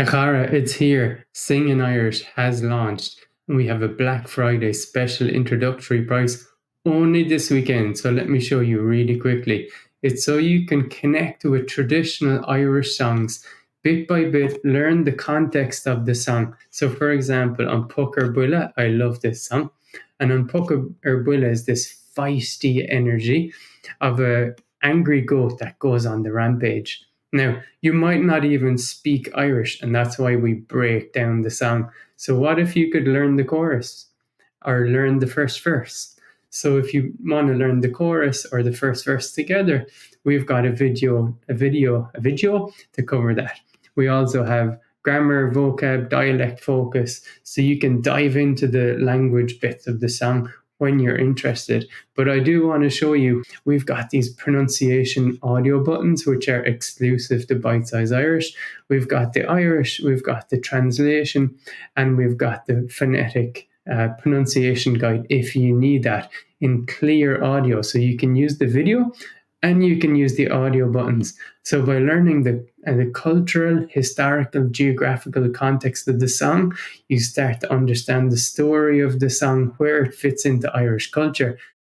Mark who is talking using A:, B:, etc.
A: Shakara, it's here. Sing in Irish has launched, and we have a Black Friday special introductory price only this weekend. So let me show you really quickly. It's so you can connect with traditional Irish songs bit by bit, learn the context of the song. So, for example, on Pucker Bulla, I love this song, and on Pucker Bulla is this feisty energy of a angry goat that goes on the rampage. Now, you might not even speak Irish, and that's why we break down the song. So, what if you could learn the chorus or learn the first verse? So, if you want to learn the chorus or the first verse together, we've got a video to cover that. We also have grammar, vocab, dialect focus, so you can dive into the language bits of the song when you're interested. But I do want to show you, we've got these pronunciation audio buttons, which are exclusive to Bite Size Irish. We've got the Irish, we've got the translation, and we've got the phonetic pronunciation guide if you need that in clear audio. So you can use the video and you can use the audio buttons. So by learning the cultural, historical, geographical context of the song, you start to understand the story of the song, where it fits into Irish culture.